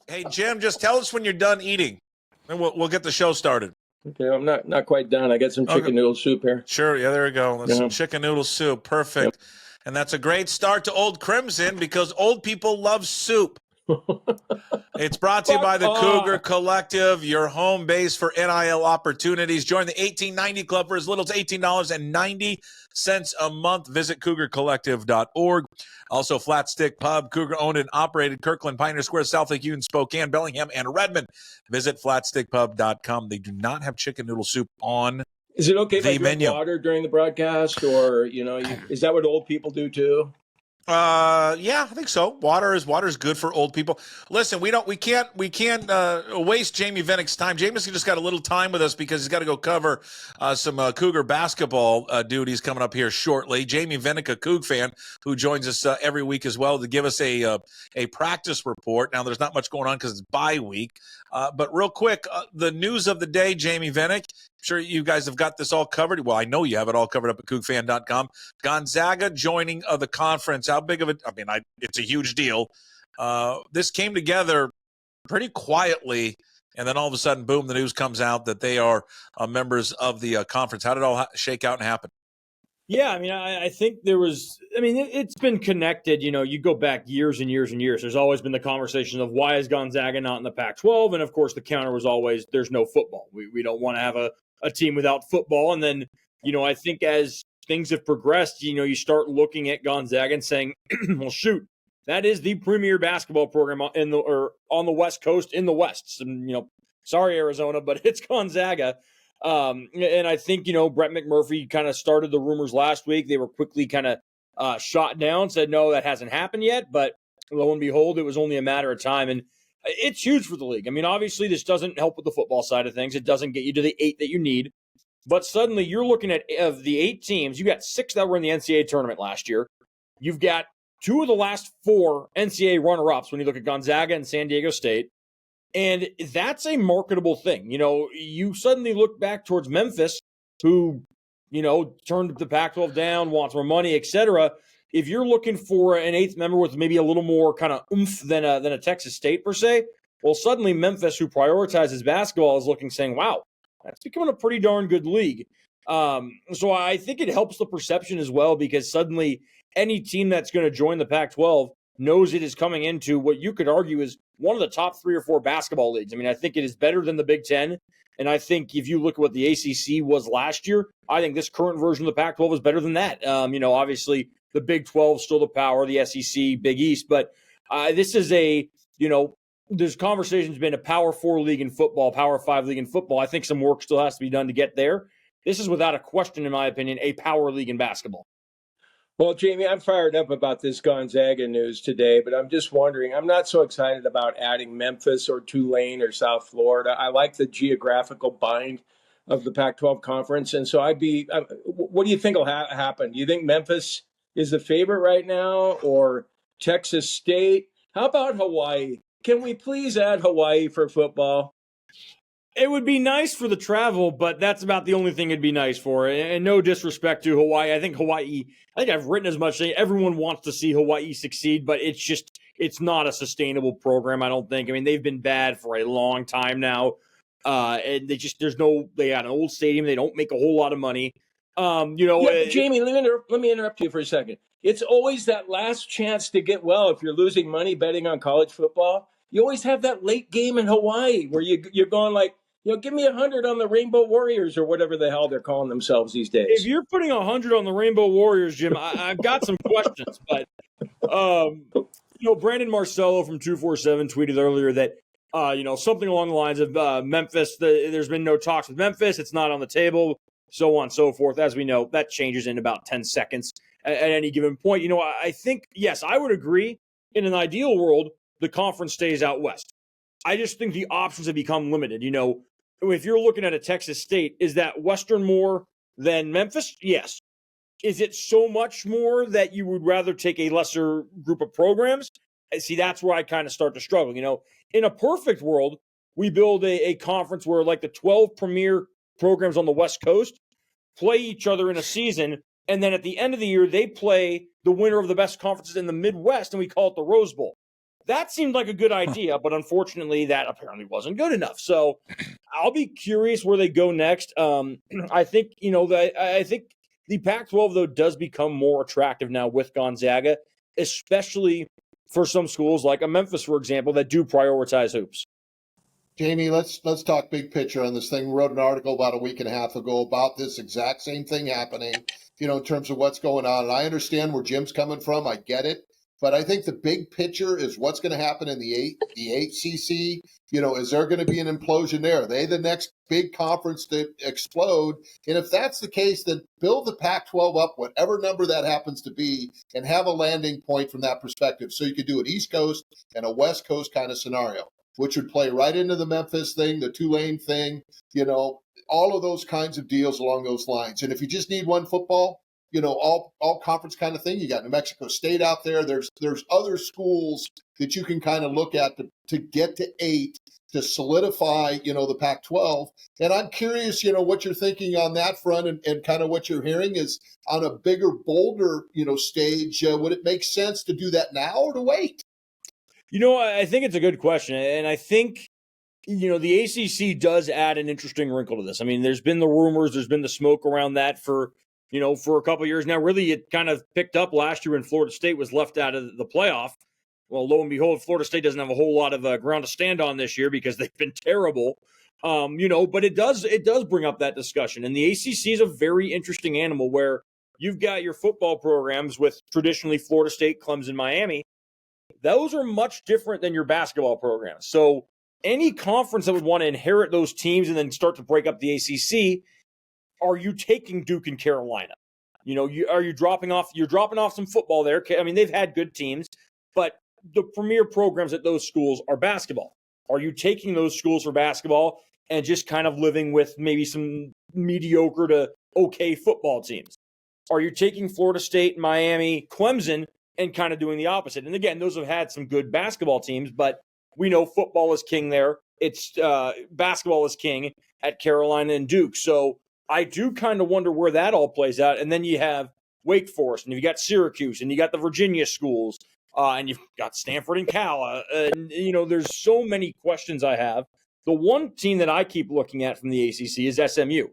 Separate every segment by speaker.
Speaker 1: Hey, Jim, just tell us when you're done eating, and we'll get the show started.
Speaker 2: Okay, I'm not quite done. I got some chicken noodle soup here.
Speaker 1: Sure, yeah, there we go. That's some chicken noodle soup. Perfect. Yep. And that's a great start to Old Crimson because old people love soup. It's brought to you by the Cougar Collective, your home base for NIL opportunities. Join the 1890 Club for as little as $18.90 a month. Visit CougarCollective.org. Also, Flat Stick Pub, Cougar owned and operated, Kirkland, Pioneer Square, South Lake Union, Spokane, Bellingham, and Redmond. Visit FlatStickPub.com. They do not have chicken noodle soup on
Speaker 2: Is it okay if I drink
Speaker 1: menu.
Speaker 2: Water during the broadcast, or is that what old people do too?
Speaker 1: Yeah, I think so. Water is good for old people. Listen, we can't waste Jamey Vinnick's time. Jamey's just got a little time with us because he's got to go cover some Cougar basketball duties coming up here shortly. Jamey Vinnick, a Coug fan who joins us every week as well to give us a practice report. Now, there's not much going on because it's bye week, but real quick, the news of the day, Jamey Vinnick. I'm sure you guys have got this all covered. Well, I know you have it all covered up at CougFan.com. Gonzaga joining the conference. How big of it? I mean, it's a huge deal. This came together pretty quietly, and then all of a sudden, boom, the news comes out that they are members of the conference. How did it all shake out and happen?
Speaker 3: Yeah, I mean, I think there was – I mean, it's been connected. You go back years and years and years. There's always been the conversation of why is Gonzaga not in the Pac-12? And, of course, the counter was always there's no football. We don't want to have a team without football. And then, I think as things have progressed, you start looking at Gonzaga and saying, well, shoot, that is the premier basketball program on the West Coast in the West. And, sorry, Arizona, but it's Gonzaga. And I think, Brett McMurphy kind of started the rumors last week. They were quickly kind of shot down, said, no, that hasn't happened yet. But lo and behold, it was only a matter of time. And it's huge for the league. I mean, obviously, this doesn't help with the football side of things. It doesn't get you to the 8 that you need. But suddenly you're looking at of the 8 teams, you got 6 that were in the NCAA tournament last year. You've got 2 of the last 4 NCAA runner-ups when you look at Gonzaga and San Diego State. And that's a marketable thing. You suddenly look back towards Memphis, who, turned the Pac-12 down, wants more money, etc. If you're looking for an 8th member with maybe a little more kind of oomph than a Texas State per se, well, suddenly Memphis, who prioritizes basketball, is looking saying, wow, that's becoming a pretty darn good league. So I think it helps the perception as well because suddenly any team that's going to join the Pac-12 knows it is coming into what you could argue is one of the top 3 or 4 basketball leagues. I mean, I think it is better than the Big Ten. And I think if you look at what the ACC was last year, I think this current version of the Pac-12 is better than that. Obviously the Big 12 is still the power, the SEC, Big East. But this is there's conversations been a Power 4 league in football, Power 5 league in football. I think some work still has to be done to get there. This is without a question, in my opinion, a power league in basketball.
Speaker 2: Well, Jamey, I'm fired up about this Gonzaga news today, but I'm just wondering, I'm not so excited about adding Memphis or Tulane or South Florida. I like the geographical bind of the Pac-12 conference. And so what do you think will happen? Do you think Memphis is the favorite right now or Texas State? How about Hawaii? Can we please add Hawaii for football?
Speaker 3: It would be nice for the travel, but that's about the only thing it'd be nice for. And no disrespect to Hawaii. I think I've written as much saying everyone wants to see Hawaii succeed, but it's not a sustainable program, I don't think. I mean, they've been bad for a long time now. And they got an old stadium. They don't make a whole lot of money.
Speaker 2: Jamey, let me interrupt you for a second. It's always that last chance to get well. If you're losing money betting on college football, you always have that late game in Hawaii where you're going like, give me 100 on the Rainbow Warriors or whatever the hell they're calling themselves these days.
Speaker 3: If you're putting 100 on the Rainbow Warriors, Jim, I've got some questions. But, Brandon Marcello from 247 tweeted earlier that, something along the lines of Memphis, there's been no talks with Memphis. It's not on the table, so on and so forth. As we know, that changes in about 10 seconds at any given point. I think, yes, I would agree. In an ideal world, the conference stays out west. I just think the options have become limited. If you're looking at a Texas State, is that Western more than Memphis? Yes. Is it so much more that you would rather take a lesser group of programs? See, that's where I kind of start to struggle. In a perfect world, we build a conference where like the 12 premier programs on the West Coast play each other in a season, and then at the end of the year, they play the winner of the best conferences in the Midwest, and we call it the Rose Bowl. That seemed like a good idea, but unfortunately, that apparently wasn't good enough. So I'll be curious where they go next. I think I think the Pac-12 though does become more attractive now with Gonzaga, especially for some schools like a Memphis, for example, that do prioritize hoops.
Speaker 4: Jamey, let's talk big picture on this thing. We wrote an article about a week and a half ago about this exact same thing happening, in terms of what's going on. And I understand where Jim's coming from. I get it. But I think the big picture is what's going to happen in the ACC. Is there going to be an implosion there? Are they the next big conference to explode? And if that's the case, then build the Pac-12 up, whatever number that happens to be, and have a landing point from that perspective. So you could do an East Coast and a West Coast kind of scenario, which would play right into the Memphis thing, the Tulane thing, all of those kinds of deals along those lines. And if you just need one football, all conference kind of thing, you got New Mexico State out there. There's other schools that you can kind of look at to get to 8 to solidify, the Pac-12. And I'm curious, what you're thinking on that front and kind of what you're hearing is on a bigger, bolder, stage. Would it make sense to do that now or to wait?
Speaker 3: I think it's a good question. And I think, the ACC does add an interesting wrinkle to this. I mean, there's been the rumors, there's been the smoke around that for a couple of years now. Really, it kind of picked up last year when Florida State was left out of the playoff. Well, lo and behold, Florida State doesn't have a whole lot of ground to stand on this year because they've been terrible. But it does bring up that discussion. And the ACC is a very interesting animal where you've got your football programs with traditionally Florida State, Clemson, Miami. Those are much different than your basketball programs. So any conference that would want to inherit those teams and then start to break up the ACC, are you taking Duke and Carolina? Are you dropping off? You're dropping off some football there. I mean, they've had good teams, but the premier programs at those schools are basketball. Are you taking those schools for basketball and just kind of living with maybe some mediocre to okay football teams? Are you taking Florida State, Miami, Clemson, and kind of doing the opposite? And again, those have had some good basketball teams, but we know football is king there. It's basketball is king at Carolina and Duke. So I do kind of wonder where that all plays out. And then you have Wake Forest, and you got Syracuse, and you got the Virginia schools, and you've got Stanford and Cal. And, there's so many questions I have. The one team that I keep looking at from the ACC is SMU.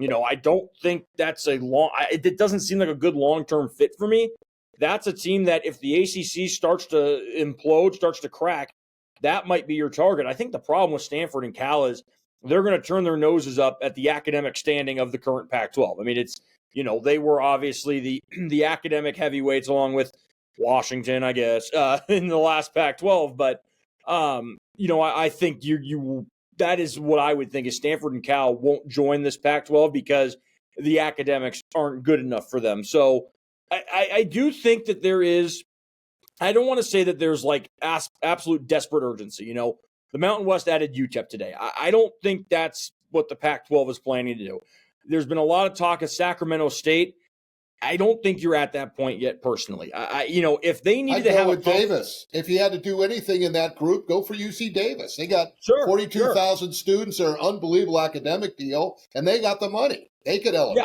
Speaker 3: I don't think that's it doesn't seem like a good long-term fit for me. That's a team that if the ACC starts to implode, starts to crack, that might be your target. I think the problem with Stanford and Cal is they're going to turn their noses up at the academic standing of the current Pac-12. I mean, it's, they were obviously the academic heavyweights along with Washington, I guess, in the last Pac-12. But, I think that is what I would think is Stanford and Cal won't join this Pac-12 because the academics aren't good enough for them. So I do think that there is, I don't want to say that there's like absolute desperate urgency. The Mountain West added UTEP today. I don't think that's what the Pac-12 is planning to do. There's been a lot of talk of Sacramento State. I don't think you're at that point yet, personally. If they needed to have
Speaker 4: with Davis. If you had to do anything in that group, go for UC Davis. They got 42,000 students. They're an unbelievable academic deal, and they got the money. They could elevate.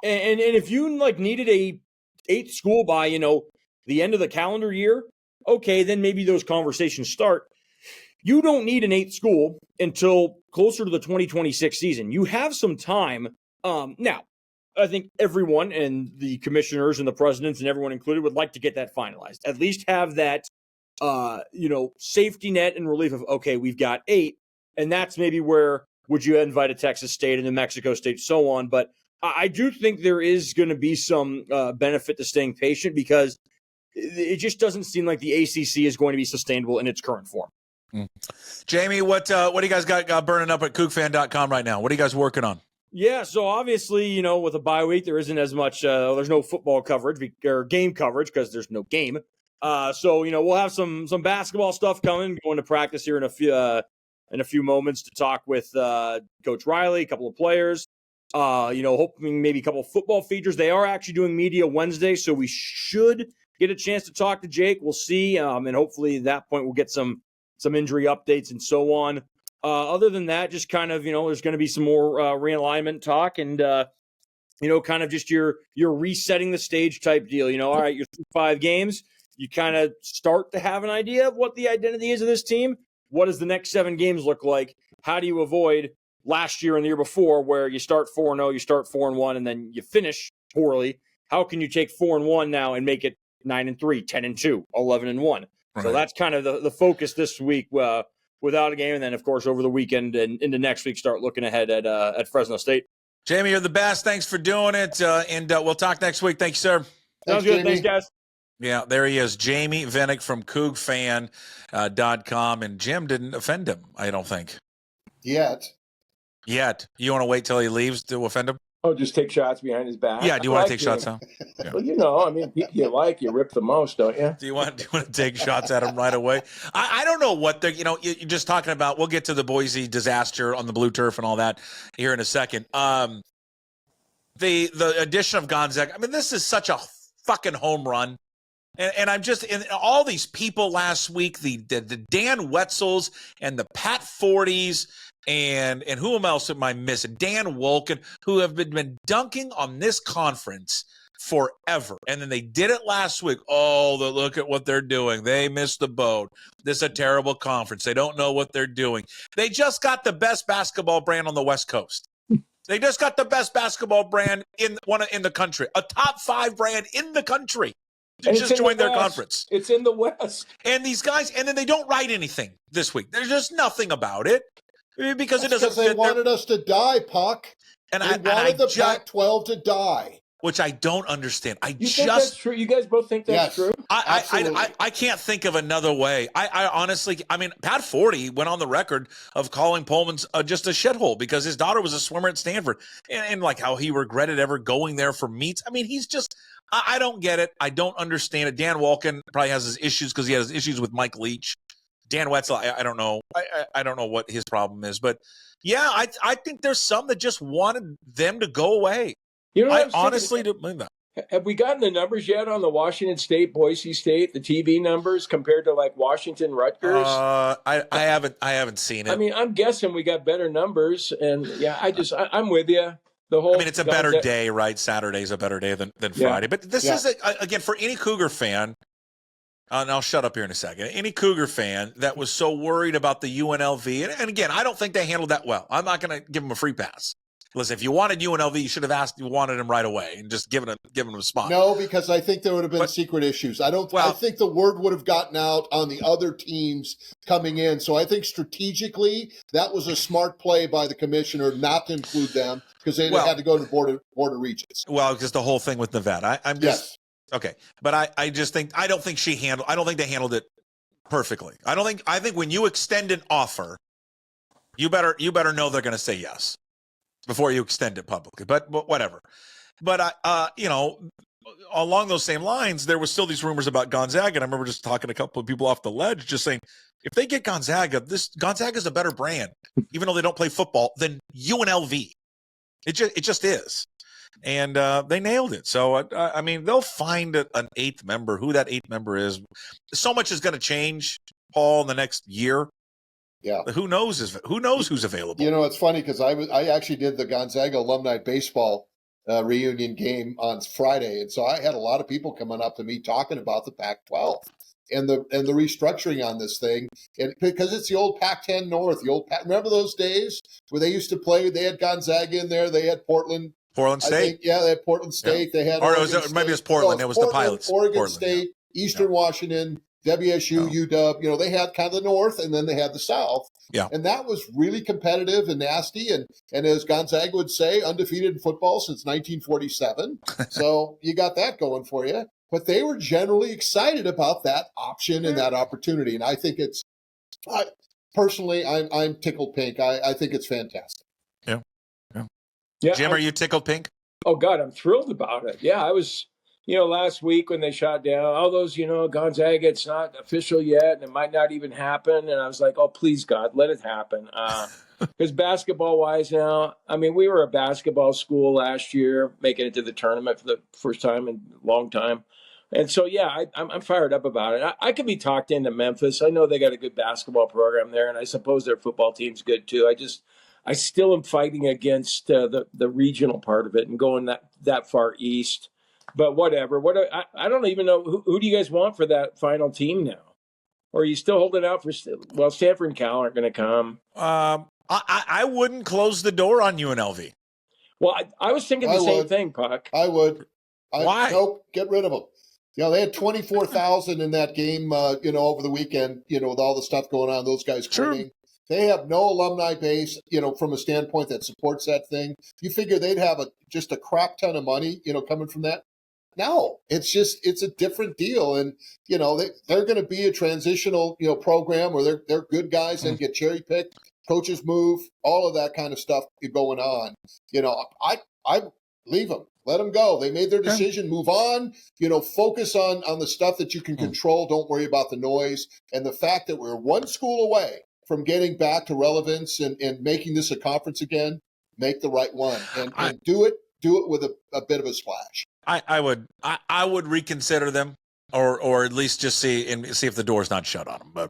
Speaker 3: Yeah, and if you needed a 8th school by the end of the calendar year, okay, then maybe those conversations start. You don't need an 8th school until closer to the 2026 season. You have some time. Now, I think everyone and the commissioners and the presidents and everyone included would like to get that finalized. At least have that, safety net and relief of, okay, we've got 8. And that's maybe where would you invite a Texas State and New Mexico State, so on. But I do think there is going to be some benefit to staying patient because it just doesn't seem like the ACC is going to be sustainable in its current form.
Speaker 1: Jamey, what do you guys got burning up at CougFan.com right now? What are you guys working on?
Speaker 3: Yeah, so obviously, with a bye week, there isn't as much, there's no football coverage or game coverage because there's no game. So, we'll have some basketball stuff coming, going to practice here in a few moments to talk with Coach Riley, a couple of players. Hoping maybe a couple of football features. They are actually doing media Wednesday, so we should get a chance to talk to Jake. We'll see, and hopefully at that point we'll get some injury updates and so on. Other than that, just kind of, there's going to be some more realignment talk and, kind of just your resetting the stage type deal. All right, you're through 5 games. you kind of start to have an idea of what the identity is of this team. What does the next 7 games look like? How do you avoid last year and the year before where you start 4-0, you start 4-1, and then you finish poorly? How can you take 4-1 now and make it 9-3, 10-2, 11-1?
Speaker 1: Right.
Speaker 3: So that's kind of the focus this week without a game. And then, of course, over the weekend and into next week, start looking ahead at Fresno State.
Speaker 1: Jamey, you're the best. Thanks for doing it. And we'll talk next week. Thank you, sir.
Speaker 3: Sounds good. Thanks, guys.
Speaker 1: Yeah, there he is, Jamey Vinnick from CougFan.com. And Jim didn't offend him, I don't think.
Speaker 4: Yet.
Speaker 1: You want to wait till he leaves to offend him?
Speaker 2: Oh, just take shots behind his back.
Speaker 1: Yeah, do you want to take shots now?
Speaker 2: Yeah. Well, I mean, you rip the most, don't you?
Speaker 1: Do you want to take shots at him right away? I don't know what they're, you're just talking about. We'll get to the Boise disaster on the blue turf and all that here in a second. The addition of Gonzaga, I mean, this is such a fucking home run. And I'm just in all these people last week, the Dan Wetzels and the Pat Forties and who else am I missing? Dan Wolken, who have been dunking on this conference forever. And then they did it last week. Oh, look at what they're doing. They missed the boat. This is a terrible conference. They don't know what they're doing. They just got the best basketball brand on the West Coast. They just got the best basketball brand in the country, a top 5 brand in the country. Just joined their conference.
Speaker 2: It's in the West.
Speaker 1: And these guys, and then they don't write anything this week. There's just nothing about it because it doesn't.
Speaker 4: Because they wanted us to die, Puck.
Speaker 1: And
Speaker 4: they wanted the Pac-12 to die,
Speaker 1: which I don't understand.
Speaker 2: Think that's true? You guys both think that's true?
Speaker 1: I can't think of another way. I honestly, I mean, Pat Forty went on the record of calling Pullman's just a shithole because his daughter was a swimmer at Stanford, and like how he regretted ever going there for meets. I mean, he's just. I don't get it. I don't understand it. Dan Wolken probably has his issues because he has issues with Mike Leach. Dan Wetzel, I don't know. I don't know what his problem is. But, yeah, I think there's some that just wanted them to go away. I honestly don't believe that.
Speaker 2: Have we gotten the numbers yet on the Washington State, Boise State, the TV numbers compared to like Washington, Rutgers?
Speaker 1: I haven't seen it.
Speaker 2: I mean, I'm guessing we got better numbers. And, yeah, I'm with you.
Speaker 1: It's a better day, right? Saturday's a better day than Friday. But this is, again, for any Cougar fan, and I'll shut up here in a second, any Cougar fan that was so worried about the UNLV, and again, I don't think they handled that well. I'm not going to give them a free pass. Listen, if you wanted UNLV, you should have asked you wanted him right away and just given them a spot.
Speaker 4: No, because I think there would have been secret issues. I think the word would have gotten out on the other teams coming in. So I think strategically that was a smart play by the commissioner not to include them because they had to go to border regions.
Speaker 1: Well, because the whole thing with Nevada, I'm just okay. But I just think I don't think they handled it perfectly. I think when you extend an offer, you better know they're going to say yes before you extend it publicly, but whatever. But along those same lines, there was still these rumors about Gonzaga. And I remember just talking to a couple of people off the ledge, just saying, if they get Gonzaga is a better brand, even though they don't play football, than UNLV. It just is. And they nailed it. So, I mean, they'll find an 8th member, who that 8th member is. So much is going to change, Paul, in the next year.
Speaker 4: Yeah.
Speaker 1: Who knows who's available?
Speaker 4: It's funny because I actually did the Gonzaga alumni baseball reunion game on Friday. And so I had a lot of people coming up to me talking about the Pac-12 and the restructuring on this thing. And because it's the old Pac-10 North, remember those days where they used to play, they had Gonzaga in there, they had Portland
Speaker 1: State?
Speaker 4: They had Portland State. Yeah. They had
Speaker 1: maybe it was Portland. It was the Pilots.
Speaker 4: Oregon State, Eastern Washington, WSU, UW, they had kind of the North and then they had the South.
Speaker 1: Yeah.
Speaker 4: And that was really competitive and nasty. And as Gonzaga would say, undefeated in football since 1947. So you got that going for you. But they were generally excited about that option and that opportunity. And I think personally, I'm tickled pink. I think it's fantastic.
Speaker 1: Yeah. Jim, are you tickled pink?
Speaker 2: Oh, God, I'm thrilled about it. Yeah, I was... last week when they shot down all those, Gonzaga, it's not official yet, and it might not even happen. And I was like, oh, please, God, let it happen. Because basketball-wise now, I mean, we were a basketball school last year, making it to the tournament for the first time in a long time. And so, yeah, I'm fired up about it. I could be talked into Memphis. I know they got a good basketball program there, and I suppose their football team's good too. I still am fighting against the regional part of it and going that far east. But whatever. I don't even know who do you guys want for that final team now? Or are you still holding out for? Well, Stanford and Cal aren't going to come.
Speaker 1: I wouldn't close the door on UNLV.
Speaker 2: Well, I was thinking the same thing, Puck.
Speaker 4: I would.
Speaker 1: Why?
Speaker 4: Nope. Get rid of them. They had 24,000 in that game, over the weekend, with all the stuff going on, those guys quitting. They have no alumni base, from a standpoint that supports that thing. You figure they'd have just a crap ton of money, coming from that. No, it's a different deal. And, they're going to be a transitional, program where they're good guys and get cherry picked, coaches move, all of that kind of stuff going on. I leave them. Let them go. They made their decision. Move on. Focus on the stuff that you can control. Don't worry about the noise. And the fact that we're one school away from getting back to relevance and making this a conference again, make the right one and do it with a bit of a splash.
Speaker 1: I would reconsider them, or at least just see if the door's not shut on them. But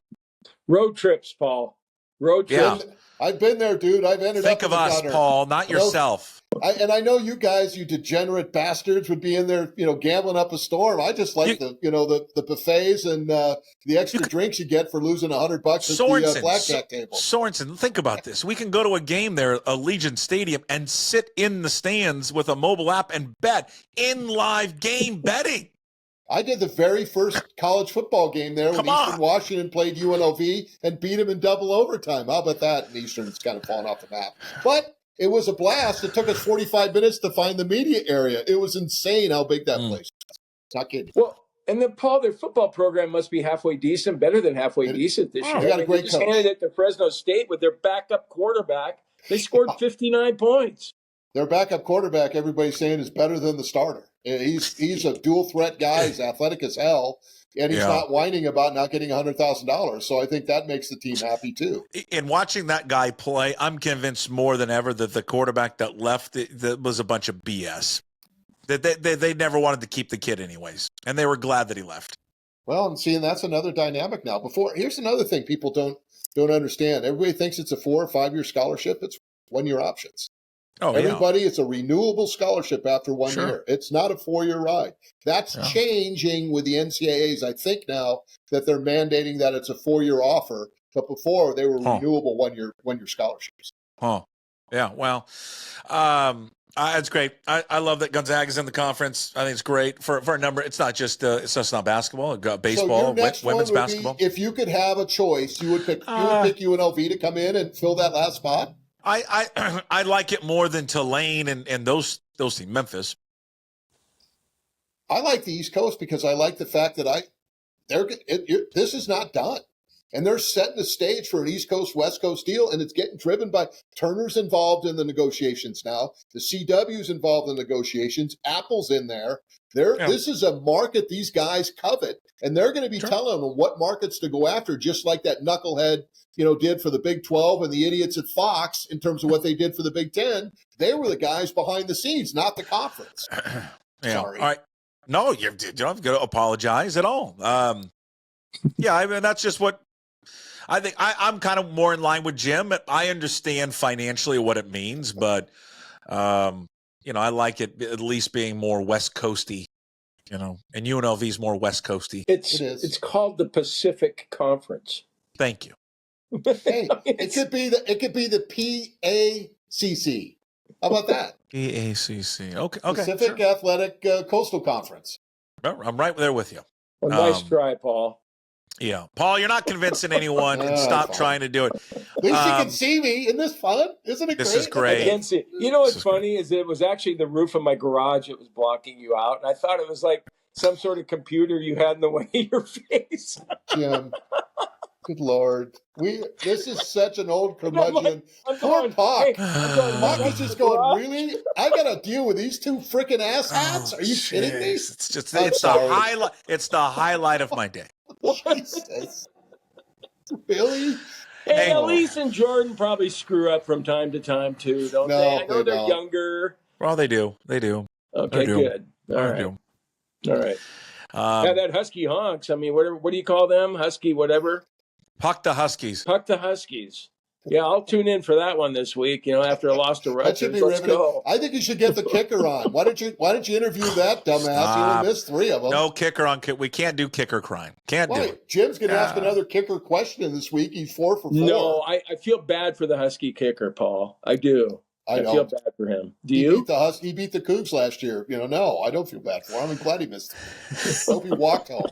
Speaker 2: road trips, Paul. Road trips.
Speaker 4: Yeah. I've been there, dude. I've ended
Speaker 1: Think
Speaker 4: up
Speaker 1: of us,
Speaker 4: gutter.
Speaker 1: Paul, not yourself.
Speaker 4: I know you guys, you degenerate bastards, would be in there, gambling up a storm. I just like the buffets and the extra drinks you get for losing $100 at the blackjack table.
Speaker 1: Sorensen, think about this. We can go to a game there, Allegiant Stadium, and sit in the stands with a mobile app and bet in live game betting.
Speaker 4: I did the very first college football game there when Eastern Washington played UNLV and beat them in double overtime. How about that? And Eastern's kind of fallen off the map. But it was a blast. It took us 45 minutes to find the media area. It was insane how big that place was. Not kidding.
Speaker 2: Well, and then, Paul, their football program must be halfway decent, better than halfway decent this year.
Speaker 4: They got a great coach.
Speaker 2: Handed it to Fresno State with their backup quarterback. They scored 59 points.
Speaker 4: Their backup quarterback, everybody's saying, is better than the starter. He's a dual threat guy. He's athletic as hell, and he's not whining about not getting $100,000. So I think that makes the team happy too.
Speaker 1: In watching that guy play, I'm convinced more than ever that the quarterback that left that was a bunch of BS. That they never wanted to keep the kid anyways, and they were glad that he left.
Speaker 4: Well, and seeing that's another dynamic now. Here's another thing people don't understand. Everybody thinks it's a 4 or 5 year scholarship. It's 1 year options. Everybody, it's a renewable scholarship after 1 year. It's not a 4-year ride. That's changing with the NCAAs. I think now that they're mandating that it's a 4-year offer, but before they were renewable 1 year scholarships.
Speaker 1: Yeah. Well, it's great. I love that Gonzaga's in the conference. I think it's great for a number. It's not just not basketball. We've got baseball, women's basketball.
Speaker 4: If you could have a choice, you would pick UNLV to come in and fill that last spot.
Speaker 1: I like it more than Tulane and those teams, Memphis.
Speaker 4: I like the East Coast because I like the fact that this is not done. And they're setting the stage for an East Coast, West Coast deal, and it's getting driven by Turner's involved in the negotiations now. The CW's involved in the negotiations. Apple's in there. This is a market these guys covet, and they're going to be telling them what markets to go after, just like that knucklehead did for the Big 12 and the idiots at Fox in terms of what they did for the Big 10. They were the guys behind the scenes, not the conference. Sorry.
Speaker 1: All right. No, you don't have to apologize at all. I mean, that's just what I think. I'm kind of more in line with Jim. I understand financially what it means, but, I like it at least being more West Coasty, and UNLV's more West Coasty.
Speaker 2: It's called the Pacific Conference.
Speaker 1: Thank you.
Speaker 4: Hey, it could be the PACC. How about that?
Speaker 1: PACC. Okay.
Speaker 4: Pacific Athletic Coastal Conference.
Speaker 1: I'm right there with you.
Speaker 2: Well, nice try, Paul.
Speaker 1: Yeah, Paul, you're not convincing anyone, and stop trying to do it.
Speaker 4: At least you can see me. Isn't this fun? Isn't it great?
Speaker 1: This is great.
Speaker 2: I can see. You know what's funny is it was actually the roof of my garage that was blocking you out, and I thought it was like some sort of computer you had in the way of your face.
Speaker 4: Yeah. Good Lord. This is such an old curmudgeon. Poor Puck. Puck is just going, really? I got to deal with these two freaking asshats? Are you kidding me?
Speaker 1: It's the highlight. It's the highlight of my day.
Speaker 4: Jesus. Really?
Speaker 2: Hey, Elise and Jordan probably screw up from time to time too, don't they? I know they're younger.
Speaker 1: Well, they do.
Speaker 2: Okay, good. All right. That Husky honks. I mean, what do you call them? Husky whatever?
Speaker 1: Puck the Huskies.
Speaker 2: Puck the Huskies. Yeah, I'll tune in for that one this week. After a loss to
Speaker 4: That should
Speaker 2: Rutgers,
Speaker 4: be
Speaker 2: let's
Speaker 4: riveting.
Speaker 2: go.
Speaker 4: I think you should get the kicker on. Why don't you interview that dumbass?
Speaker 1: Stop.
Speaker 4: You only missed 3 of them.
Speaker 1: No kicker on kick. We can't do kicker crime. Can't do
Speaker 4: Why?
Speaker 1: it.
Speaker 4: Jim's going to ask another kicker question this week. He's 4 for 4.
Speaker 2: No, I feel bad for the Husky kicker, Paul. I do. I feel bad for him. Do you?
Speaker 4: He beat the Cougs last year. No, I don't feel bad for him. I'm glad he missed. Hope he walked home.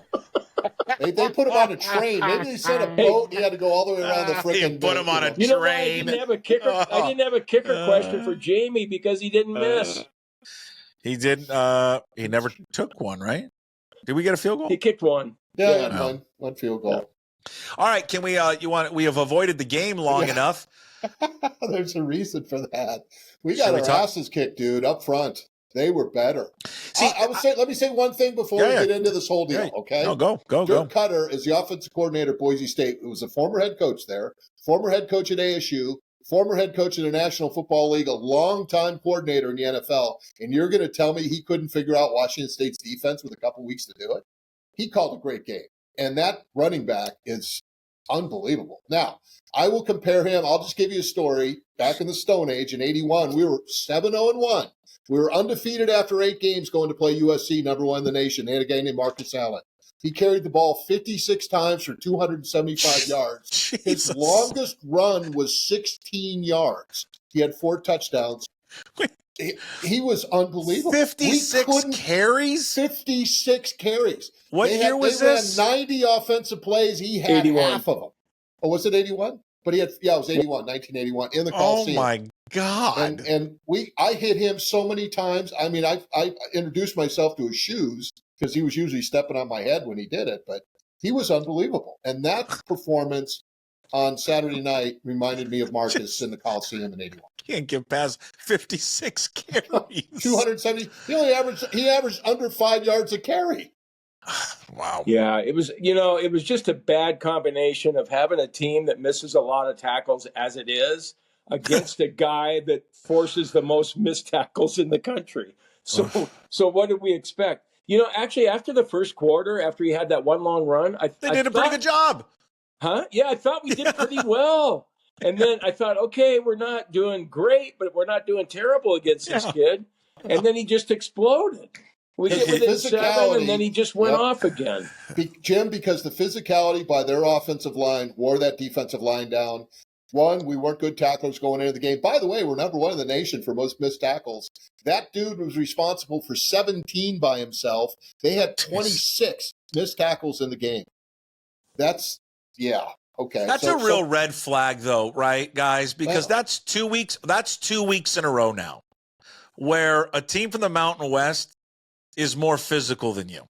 Speaker 4: They put him on a train. Maybe they sent a boat. He had to go all the way around the freaking.
Speaker 1: Put him on a
Speaker 2: You know why I
Speaker 1: train.
Speaker 2: didn't have a kicker? I didn't have a kicker question for Jamey because he didn't miss.
Speaker 1: He didn't. He never took one, right? Did we get a field goal?
Speaker 2: He kicked one.
Speaker 4: Yeah. One field goal.
Speaker 1: Yeah. All right. Can we? We have avoided the game long enough.
Speaker 4: There's a reason for that. We got our asses kicked, dude, up front. They were better. See, let me say one thing before we get into this whole deal, okay?
Speaker 1: No, go.
Speaker 4: Dirk Cutter is the offensive coordinator at Boise State. He was a former head coach there, former head coach at ASU, former head coach in the National Football League, a longtime coordinator in the NFL, and you're going to tell me he couldn't figure out Washington State's defense with a couple weeks to do it? He called a great game, and that running back is unbelievable. Now, I will compare him. I'll just give you a story. Back in the Stone Age in 81, we were 7-0-1. We were undefeated after 8 games going to play USC, number 1 in the nation. They had a guy named Marcus Allen. He carried the ball 56 times for 275 yards.
Speaker 1: Jesus.
Speaker 4: His longest run was 16 yards. He had 4 touchdowns. He was unbelievable.
Speaker 1: 56 carries?
Speaker 4: 56 carries.
Speaker 1: What year was this?
Speaker 4: They ran 90 offensive plays. He had
Speaker 2: 81.
Speaker 4: half of them. Oh, was it 81? But it was 81, 1981 in the Coliseum.
Speaker 1: Oh my God.
Speaker 4: And I hit him so many times. I mean, I introduced myself to his shoes because he was usually stepping on my head when he did it, but he was unbelievable. And that performance on Saturday night reminded me of Marcus in the Coliseum in 81.
Speaker 1: Can't get past 56 carries.
Speaker 4: 270. He averaged under 5 yards a carry.
Speaker 1: Wow.
Speaker 2: Yeah, it was just a bad combination of having a team that misses a lot of tackles as it is against a guy that forces the most missed tackles in the country. So what did we expect? Actually, after the first quarter, after he had that one long run,
Speaker 1: they did a pretty good job.
Speaker 2: Huh? Yeah, I thought we did pretty well. And then I thought, okay, we're not doing great, but we're not doing terrible against this kid. And then he just exploded. We get within 7, and then he just went off again.
Speaker 4: Jim, because the physicality by their offensive line wore that defensive line down. One, we weren't good tacklers going into the game. By the way, we're number 1 in the nation for most missed tackles. That dude was responsible for 17 by himself. They had 26 missed tackles in the game. Okay.
Speaker 1: That's a real red flag, though, right, guys? Because that's 2 weeks. That's 2 weeks in a row now, where a team from the Mountain West is more physical than you.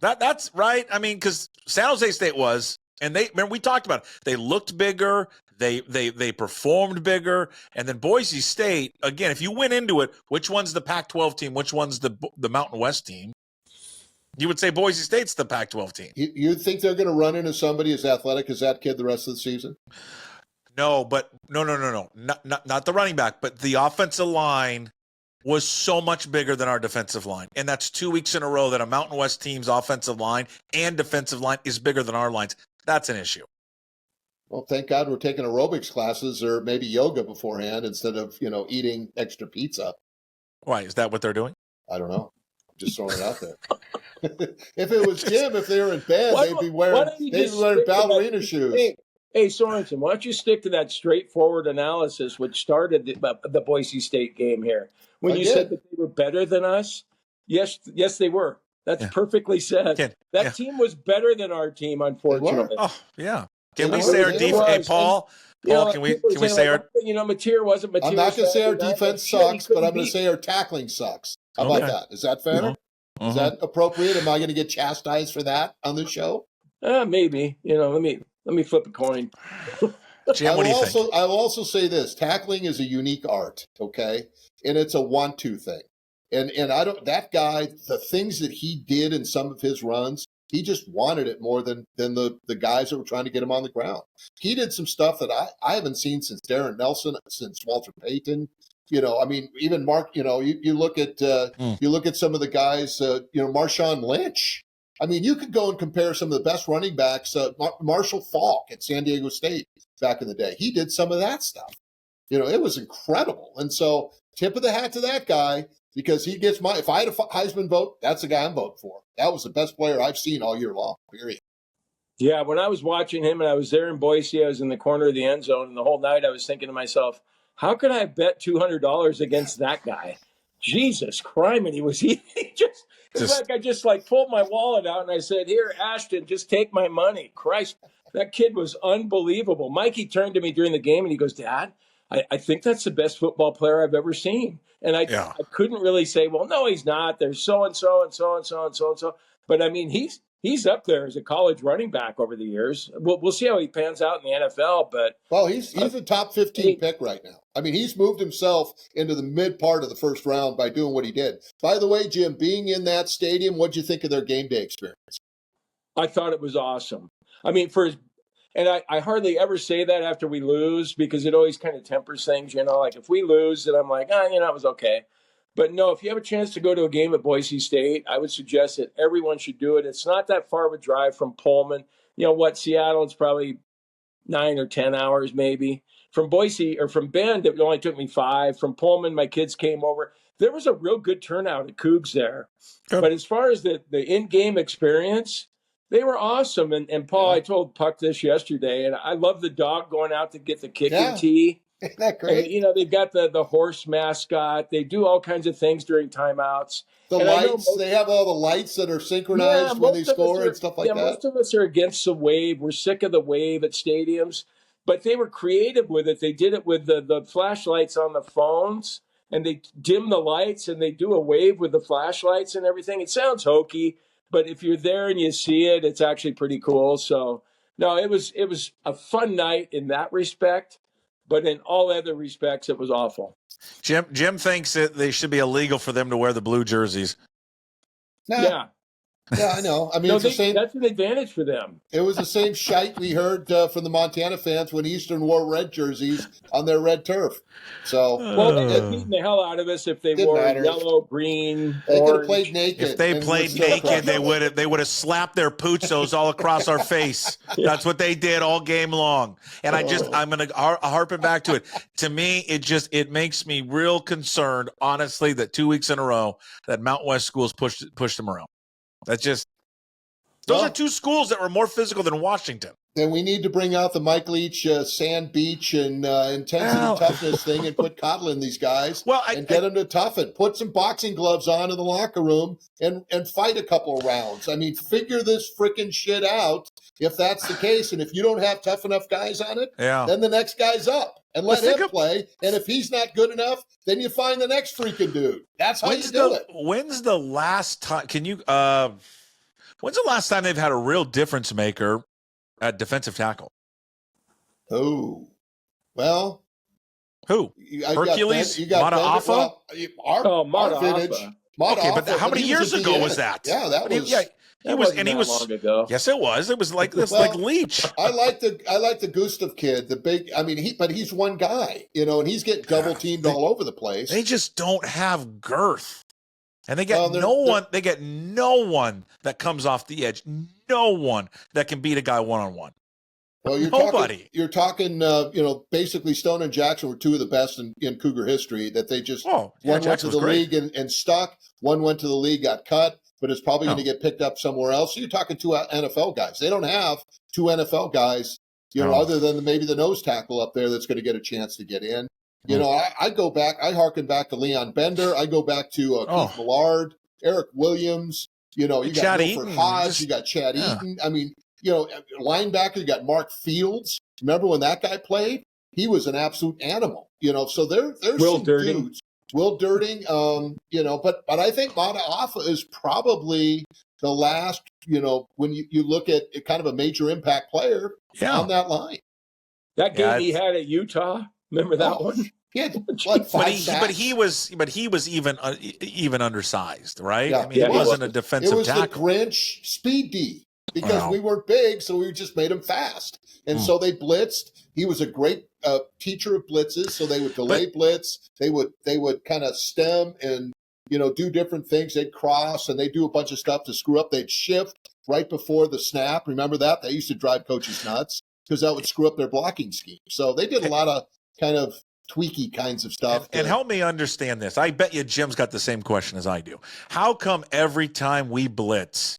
Speaker 1: That's right. I mean, because San Jose State was, and we talked about it. They looked bigger. They performed bigger, and then Boise State again. If you went into it, which one's the Pac-12 team? Which one's the Mountain West team? You would say Boise State's the Pac-12 team.
Speaker 4: You think they're going to run into somebody as athletic as that kid the rest of the season?
Speaker 1: No, but no. Not the running back, but the offensive line was so much bigger than our defensive line. And that's 2 weeks in a row that a Mountain West team's offensive line and defensive line is bigger than our lines. That's an issue.
Speaker 4: Well, thank God we're taking aerobics classes or maybe yoga beforehand instead of, eating extra pizza.
Speaker 1: Why? Is that what they're doing?
Speaker 4: I don't know. I'm just throwing it out there. If it was Jim, if they were in bed, they'd be wearing ballerina shoes.
Speaker 2: Hey, Sorensen, why don't you stick to that straightforward analysis which started the Boise State game here? When you said that they were better than us, yes, they were. That's perfectly said. That team was better than our team, unfortunately.
Speaker 1: Oh, yeah. Can we say our defense? Hey, Paul, can we say our?
Speaker 2: Mateer wasn't Mateer.
Speaker 4: I'm not going to say our defense sucks, but I'm going to say our tackling sucks. How about that? Is that fair? Mm-hmm. Is that appropriate? Am I going to get chastised for that on this show?
Speaker 2: Maybe. Let me flip a coin.
Speaker 1: Jim, what do you think?
Speaker 4: I'll also say this: tackling is a unique art, okay, and it's a want-to thing. And I don't. That guy, the things that he did in some of his runs, he just wanted it more than the guys that were trying to get him on the ground. He did some stuff that I haven't seen since Darren Nelson, since Walter Payton. Even Mark. You look at some of the guys. Marshawn Lynch. I mean, you could go and compare some of the best running backs. Marshall Faulk at San Diego State back in the day. He did some of that stuff. It was incredible. And so tip of the hat to that guy, because he gets if I had a Heisman vote, that's the guy I'm voting for. That was the best player I've seen all year long, period.
Speaker 2: Yeah, when I was watching him and I was there in Boise, I was in the corner of the end zone, and the whole night I was thinking to myself, how could I bet $200 against that guy? Jesus Christ, and it's like I just pulled my wallet out and I said, here, Ashton, just take my money. Christ, that kid was unbelievable. Mikey turned to me during the game and he goes, Dad, I think that's the best football player I've ever seen. And I couldn't really say, well, no, he's not. There's so-and-so and so-and-so and so-and-so. But, I mean, he's up there as a college running back over the years. We'll see how he pans out in the NFL. But
Speaker 4: well, he's a top 15 pick right now. I mean, he's moved himself into the mid part of the first round by doing what he did. By the way, Jim, being in that stadium, what'd you think of their game day experience?
Speaker 2: I thought it was awesome. I mean, and I hardly ever say that after we lose, because it always kind of tempers things, like if we lose, then I'm like, it was okay. But no, if you have a chance to go to a game at Boise State, I would suggest that everyone should do it. It's not that far of a drive from Pullman. Seattle, it's probably 9 or 10 hours maybe. From Boise or from Bend, it only took me 5. From Pullman, my kids came over. There was a real good turnout at Cougs there. Sure. But as far as the in-game experience, they were awesome. And Paul, I told Puck this yesterday, and I love the dog going out to get the kicking tee.
Speaker 4: Isn't that great?
Speaker 2: And, they've got the horse mascot. They do all kinds of things during timeouts.
Speaker 4: The lights, they have all the lights that are synchronized when they score and stuff like that.
Speaker 2: Most of us are against the wave. We're sick of the wave at stadiums. But they were creative with it. They did it with the flashlights on the phones, and they dim the lights, and they do a wave with the flashlights and everything. It sounds hokey, but if you're there and you see it, it's actually pretty cool. So, no, it was a fun night in that respect, but in all other respects, it was awful.
Speaker 1: Jim thinks that they should be illegal for them to wear the blue jerseys.
Speaker 2: Yeah.
Speaker 4: Yeah, I know. I mean, it's the same.
Speaker 2: That's an advantage for them.
Speaker 4: It was the same shite we heard from the Montana fans when Eastern wore red jerseys on their red turf. So,
Speaker 2: well, they would have beaten the hell out of us if they wore yellow, green,
Speaker 4: they
Speaker 2: orange.
Speaker 4: could have played naked.
Speaker 1: If they played naked, they would have slapped their puzzos all across our face. That's what they did all game long. And I'm going to harpen back to it. To me, it makes me real concerned, honestly, that 2 weeks in a row that Mountain West schools pushed them around. Those are two schools that were more physical than Washington.
Speaker 4: Then we need to bring out the Mike Leach sand beach and intensity toughness thing and quit coddling these guys and get them to toughen. Put some boxing gloves on in the locker room and fight a couple of rounds. I mean, figure this freaking shit out if that's the case. And if you don't have tough enough guys on it, then the next guy's up. And let him play. And if he's not good enough, then you find the next freaking dude. That's how you do it.
Speaker 1: When's the last time? When's the last time they've had a real difference maker at defensive tackle?
Speaker 4: Oh, well,
Speaker 1: who? Hercules? Mataafa?
Speaker 4: Mata.
Speaker 1: Okay, but how many years ago was that?
Speaker 4: Yeah, that was.
Speaker 2: He was long ago.
Speaker 1: Yes, it was. It was like this, like Leach.
Speaker 4: I like the Gustav kid, the big. I mean, but he's one guy, and he's getting double teamed all over the place.
Speaker 1: They just don't have girth, and they get one. They get no one that comes off the edge. No one that can beat a guy one-on-one.
Speaker 4: Well, you're talking. Basically, Stone and Jackson were two of the best in Cougar history. That they just one went to the league and stuck. One went to the league, got cut. But it's probably going to get picked up somewhere else. So you're talking two NFL guys. They don't have two NFL guys, other than maybe the nose tackle up there that's going to get a chance to get in. I go back. I harken back to Leon Bender. I go back to Keith Millard, Eric Williams. You got Wilford Haas. You got Chad Eaton. I mean, linebacker. You got Mark Fields. Remember when that guy played? He was an absolute animal. So there's some dudes. Will Dirting, but I think Mataafa is probably the last, when you look at kind of a major impact player on that line.
Speaker 2: That game he had at Utah, remember that one?
Speaker 4: He had
Speaker 1: but he was even undersized, right?
Speaker 4: Yeah,
Speaker 1: I mean, he wasn't a defensive tackle.
Speaker 4: It was the Grinch speed D because we weren't big, so we just made him fast, and so they blitzed. He was a great teacher of blitzes, so they would delay blitz. They would kind of stem and do different things. They'd cross and they'd do a bunch of stuff to screw up. They'd shift. right before the snap. Remember that? They used to drive coaches nuts because that would screw up their blocking scheme. So they did a lot of kind of tweaky kinds of stuff.
Speaker 1: And help me understand this. I bet you Jim's got the same question as I do. How come every time we blitz,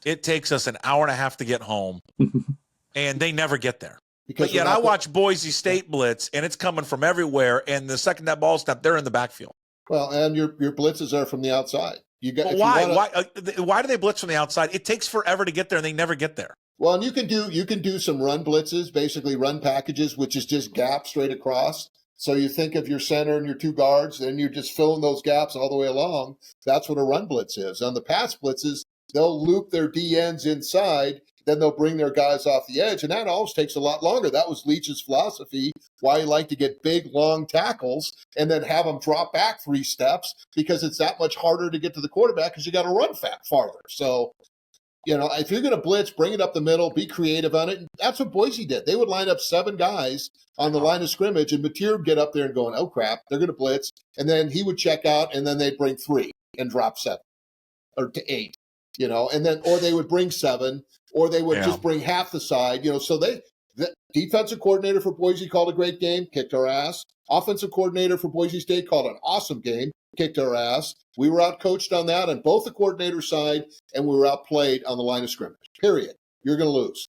Speaker 1: it takes us an hour and a half to get home, and they never get there? But yet I watch Boise State blitz, and it's coming from everywhere, and the second that ball snapped, they're in the backfield.
Speaker 4: Well, and your blitzes are from the outside. You got
Speaker 1: why do they blitz from the outside? It takes forever to get there, and they never get there.
Speaker 4: Well, and you can do some run blitzes, basically run packages, which is just gaps straight across. So you think of your center and your two guards, and you're just filling those gaps all the way along. That's what a run blitz is. On the pass blitzes, they'll loop their DNs inside, then they'll bring their guys off the edge, and that always takes a lot longer. That was Leach's philosophy, why he liked to get big, long tackles and then have them drop back 3 steps, because it's that much harder to get to the quarterback because you got to run farther. So, if you're going to blitz, bring it up the middle, be creative on it. And that's what Boise did. They would line up 7 guys on the line of scrimmage, and Mateer would get up there and going, oh, crap, they're going to blitz. And then he would check out, and then they'd bring 3 and drop 7 or to 8, and then, or they would bring 7, or they would just bring half the side, so the defensive coordinator for Boise called a great game, kicked our ass. Offensive coordinator for Boise State called an awesome game, kicked our ass. We were outcoached on that on both the coordinator side, and we were outplayed on the line of scrimmage, period. You're going to lose.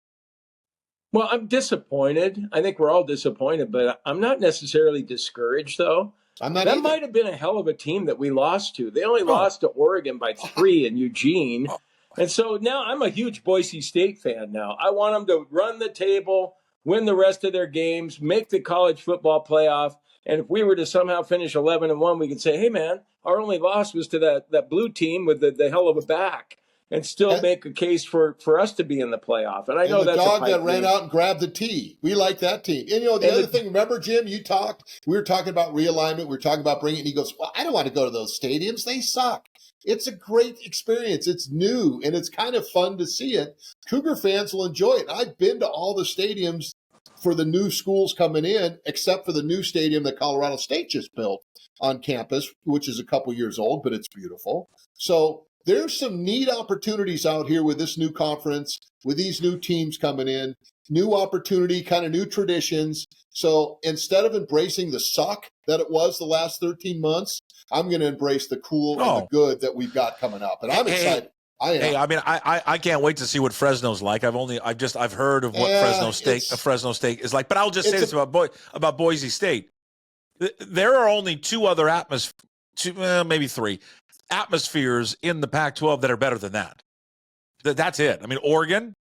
Speaker 2: Well, I'm disappointed. I think we're all disappointed, but I'm not necessarily discouraged, though. That might have been a hell of a team that we lost to. They only lost to Oregon by 3 in Eugene. And so now I'm a huge Boise State fan now. I want them to run the table, win the rest of their games, make the college football playoff. And if we were to somehow finish 11-1, we could say, hey, man, our only loss was to that blue team with the hell of a back, and still make a case for us to be in the playoff. And I know that's
Speaker 4: the dog that ran out and grabbed the tee. We like that team. And, the other thing, remember, Jim, we were talking about realignment. We were talking about bringing it. And he goes, well, I don't want to go to those stadiums. They suck. It's a great experience. It's new, and it's kind of fun to see it. Cougar fans will enjoy it. I've been to all the stadiums for the new schools coming in, except for the new stadium that Colorado State just built on campus, which is a couple years old, but it's beautiful. So there's some neat opportunities out here with this new conference, with these new teams coming in, new opportunity, kind of new traditions. So instead of embracing the suck that it was the last 13 months, I'm going to embrace the cool and the good that we've got coming up. And I'm excited.
Speaker 1: I can't wait to see what Fresno's like. I've heard of what Fresno State is like. But I'll just say this about Boise State. There are only 2 other maybe 3 atmospheres in the Pac-12 that are better than that. That's it. I mean, Oregon,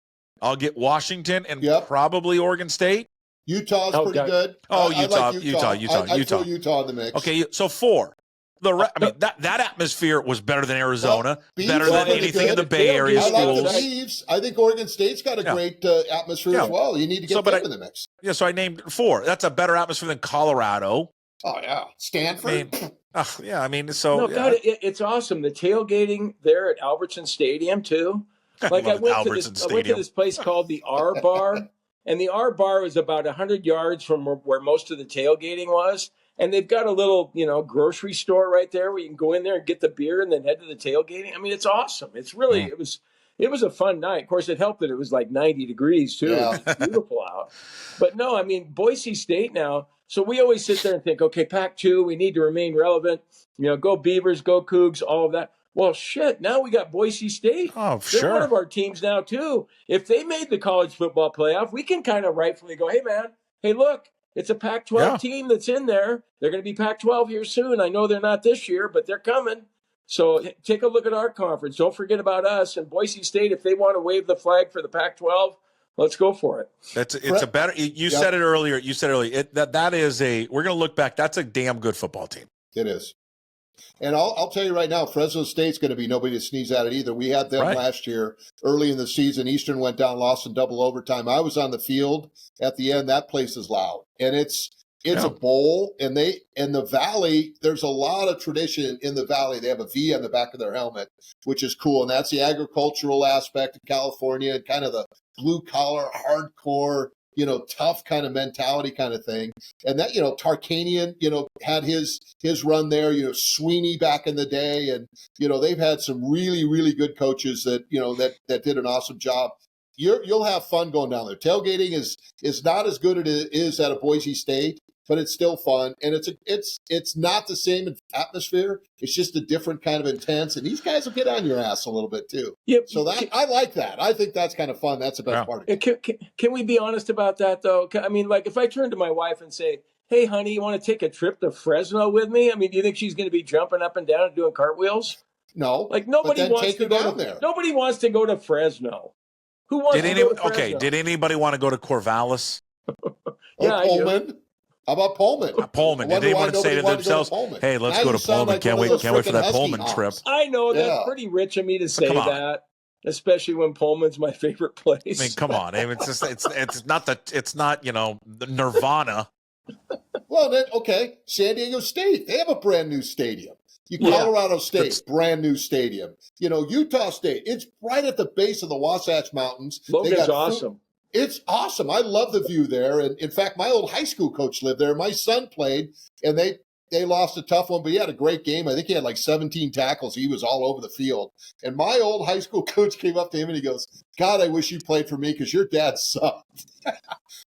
Speaker 1: I'll get Washington, and probably Oregon State.
Speaker 4: Utah's pretty good.
Speaker 1: Oh, Utah.
Speaker 4: I'd throw Utah in the mix.
Speaker 1: Okay, so 4. That atmosphere was better than Arizona, better than anything in the Bay Area schools.
Speaker 4: I like the Beavs. I think Oregon State's got a great atmosphere as well. You need to get them in the mix.
Speaker 1: Yeah, so I named 4. That's a better atmosphere than Colorado.
Speaker 4: Oh, yeah. Stanford.
Speaker 2: It's awesome. The tailgating there at Albertson Stadium, too. Like I went to this place called the R Bar, and the R Bar was about 100 yards from where most of the tailgating was. And they've got a little, grocery store right there where you can go in there and get the beer and then head to the tailgating. I mean, it's awesome. It's really, it was a fun night. Of course, it helped that it was like 90 degrees too. Yeah. It was beautiful out. But no, I mean, Boise State now. So we always sit there and think, okay, Pac-2, we need to remain relevant. Go Beavers, go Cougs, all of that. Well, shit, now we got Boise State.
Speaker 1: Oh,
Speaker 2: They're one of our teams now too. If they made the college football playoff, we can kind of rightfully go, hey, man, hey, look. It's a Pac-12 team that's in there. They're going to be Pac-12 here soon. I know they're not this year, but they're coming. So take a look at our conference. Don't forget about us. And Boise State, if they want to wave the flag for the Pac-12, let's go for it.
Speaker 1: It's a better. You said it earlier. That is we're going to look back. That's a damn good football team.
Speaker 4: It is. And I'll tell you right now, Fresno State's going to be nobody to sneeze at it either. We had them last year early in the season. Eastern went down, lost in double overtime. I was on the field at the end. That place is loud, and it's a bowl. And the Valley, there's a lot of tradition in the Valley. They have a V on the back of their helmet, which is cool, and that's the agricultural aspect of California and kind of the blue collar, hardcore tough kind of mentality kind of thing. And that, Tarkanian, had his run there, Sweeney back in the day. And, they've had some really, really good coaches that, that did an awesome job. You'll have fun going down there. Tailgating is not as good as it is at a Boise State, but it's still fun. And it's not the same atmosphere. It's just a different kind of intense. And these guys will get on your ass a little bit too.
Speaker 2: Yep.
Speaker 4: So I like that. I think that's kind of fun. That's the best part of it.
Speaker 2: Can we be honest about that though? I mean, like if I turn to my wife and say, "Hey, honey, you want to take a trip to Fresno with me?" I mean, do you think she's going to be jumping up and down and doing cartwools?
Speaker 4: No.
Speaker 2: Like nobody wants to go there. Nobody wants to go to Fresno. Who wants to go to Fresno?
Speaker 1: Okay, did anybody want to go to Corvallis?
Speaker 2: Yeah,
Speaker 4: Pullman. How about Pullman?
Speaker 1: Pullman. Did anyone say to themselves, "Hey, let's go to Pullman"?
Speaker 4: Like
Speaker 1: can't wait for that Pullman trip.
Speaker 2: I know that's pretty rich of me to say that, especially when Pullman's my favorite place.
Speaker 1: I mean, come on. It's just it's not the Nirvana.
Speaker 4: Well, then San Diego State, they have a brand new stadium. Colorado State, brand new stadium. Utah State, it's right at the base of the Wasatch Mountains.
Speaker 2: Logan's awesome.
Speaker 4: It's awesome. I love the view there. And in fact, my old high school coach lived there. My son played, and they lost a tough one, but he had a great game. I think he had like 17 tackles. He was all over the field. And my old high school coach came up to him and he goes, "God, I wish you played for me because your dad sucked."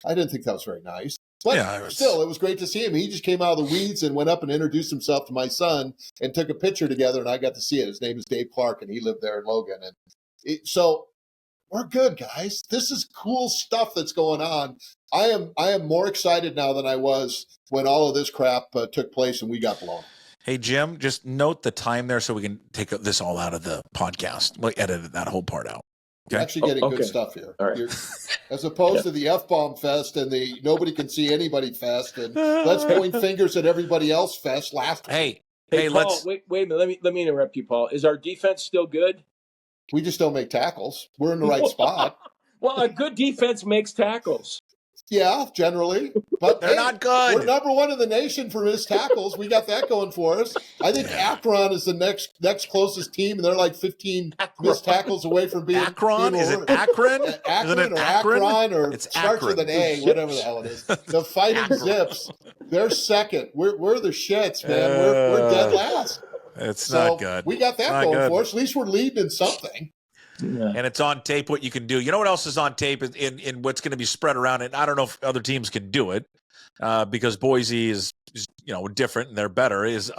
Speaker 4: I didn't think that was very nice. But still, it was great to see him. He just came out of the weeds and went up and introduced himself to my son and took a picture together, and I got to see it. His name is Dave Clark, and he lived there in Logan. And so we're good, guys. This is cool stuff that's going on. I am more excited now than I was when all of this crap took place and we got blown.
Speaker 1: Hey, Jim, just note the time there so we can take this all out of the podcast. We'll edit that whole part out.
Speaker 4: Okay. Actually getting good stuff here.
Speaker 2: All right.
Speaker 4: As opposed to the F-bomb fest and the nobody can see anybody fest and let's point fingers at everybody else fest last week.
Speaker 2: Hey, Paul, wait a minute. Let me interrupt you, Paul. Is our defense still good?
Speaker 4: We just don't make tackles. We're in the right spot.
Speaker 2: Well, a good defense makes tackles.
Speaker 4: Yeah, generally. But
Speaker 1: they're not good.
Speaker 4: We're number one in the nation for missed tackles. We got that going for us. I think Akron is the next closest team, and they're like 15 missed tackles away from being
Speaker 1: Akron. Is it Akron?
Speaker 4: Akron or Akron or it starts with an A, whatever the hell it is. The Fighting Zips. They're second. We're the shits, man. We're dead last.
Speaker 1: It's not good.
Speaker 4: We got that going for us. At least we're leading in something.
Speaker 1: Yeah. And it's on tape what you can do. You know what else is on tape in what's going to be spread around? And I don't know if other teams can do it because Boise is different and they're better. Is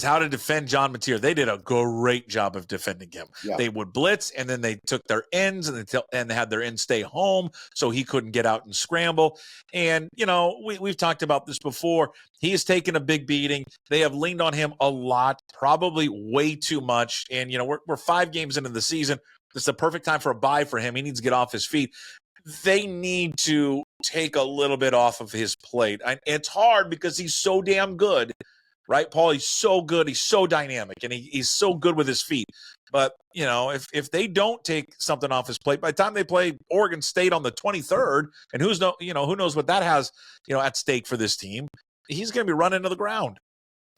Speaker 1: how to defend John Mateer. They did a great job of defending him. Yeah. They would blitz, and then they took their ends and they had their ends stay home so he couldn't get out and scramble. And, we've talked about this before. He has taken a big beating. They have leaned on him a lot, probably way too much. And, we're 5 games into the season. It's the perfect time for a bye for him. He needs to get off his feet. They need to take a little bit off of his plate. It's hard because he's so damn good. Right, Paul? He's so good. He's so dynamic, and he's so good with his feet. But, if they don't take something off his plate, by the time they play Oregon State on the 23rd, and who knows what that has, at stake for this team, he's going to be running to the ground.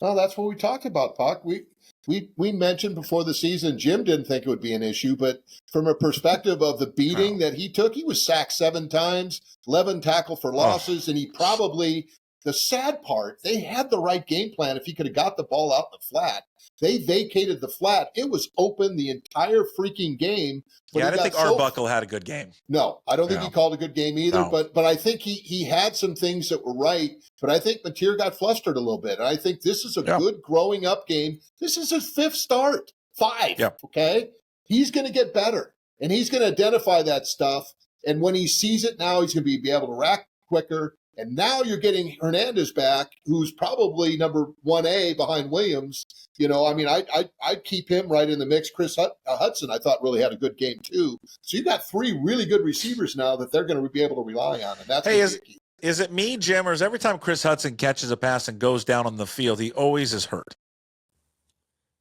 Speaker 4: Well, that's what we talked about, Puck. We mentioned before the season, Jim didn't think it would be an issue, but from a perspective of the beating that he took, he was sacked 7 times, 11 tackle for losses, and he probably – the sad part, they had the right game plan if he could have got the ball out in the flat. They vacated the flat. It was open the entire freaking game.
Speaker 1: Yeah, I didn't think Arbuckle had a good game.
Speaker 4: No, I don't think he called a good game either. No. But I think he had some things that were right. But I think Mateer got flustered a little bit. And I think this is a good growing up game. This is his 5th start. 5, okay? He's going to get better. And he's going to identify that stuff. And when he sees it now, he's going to be able to rack quicker. And now you're getting Hernandez back, who's probably number 1A behind Williams. I'd keep him right in the mix. Chris Hudson, I thought, really had a good game, too. So you got 3 really good receivers now that they're going to be able to rely on. And that's
Speaker 1: is it me, Jim, or is every time Chris Hudson catches a pass and goes down on the field, he always is hurt?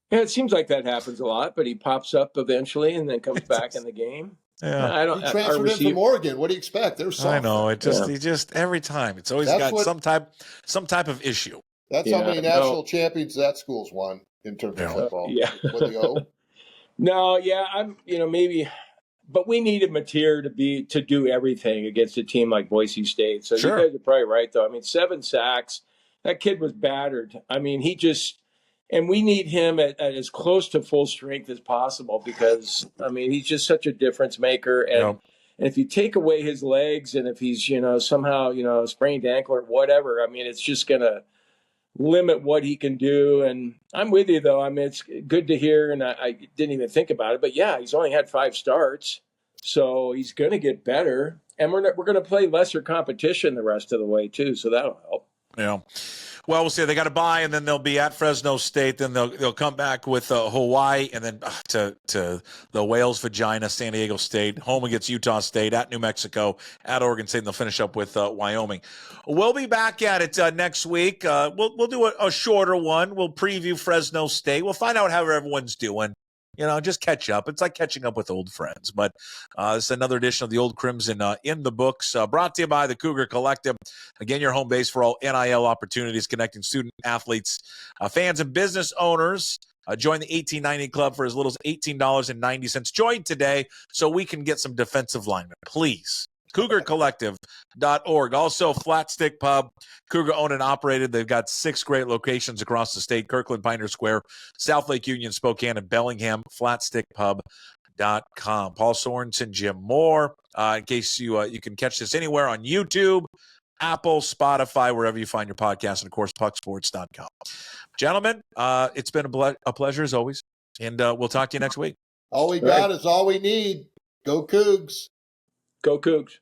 Speaker 2: Yeah, it seems like that happens a lot, but he pops up eventually and then comes back in the game.
Speaker 1: Yeah,
Speaker 4: he transferred in from Oregon. What do you expect? They're soft.
Speaker 1: I know. He just every time it's always got some type of issue.
Speaker 4: That's how many national champions that school's won in terms of football.
Speaker 2: Yeah.
Speaker 4: What they owe.
Speaker 2: No, yeah, I'm. Maybe but we needed Mateer to do everything against a team like Boise State. So
Speaker 1: Sure.
Speaker 2: you guys are probably right, though. I mean, 7 sacks. That kid was battered. I mean, and we need him at as close to full strength as possible because, I mean, he's just such a difference maker. And if you take away his legs and if he's, somehow, sprained ankle or whatever, I mean, it's just going to limit what he can do. And I'm with you, though. I mean, it's good to hear, and I didn't even think about it. But, yeah, he's only had 5 starts, so he's going to get better. And we're going to play lesser competition the rest of the way, too, so that'll help.
Speaker 1: Yeah. Well, we'll see. They got to bye, and then they'll be at Fresno State. Then they'll come back with Hawaii, and then to the Wales vagina, San Diego State, home against Utah State, at New Mexico, at Oregon State, and they'll finish up with Wyoming. We'll be back at it next week. We'll do a shorter one. We'll preview Fresno State. We'll find out how everyone's doing. Just catch up. It's like catching up with old friends. But this is another edition of the Old Crimson in the books, brought to you by the Cougar Collective. Again, your home base for all NIL opportunities, connecting student athletes, fans, and business owners. Join the 1890 Club for as little as $18.90. Join today so we can get some defensive linemen, please. CougarCollective.org. Also, Flat Stick Pub, Cougar owned and operated. They've got 6 great locations across the state: Kirkland, Pioneer Square, South Lake Union, Spokane, and Bellingham. FlatStickPub.com. Paul Sorensen, Jim Moore. In case you can catch this anywhere on YouTube, Apple, Spotify, wherever you find your podcast, and of course, PuckSports.com. Gentlemen, it's been a pleasure as always, and we'll talk to you next week.
Speaker 4: All we got is all we need. Go Cougs.
Speaker 2: Go Cougs.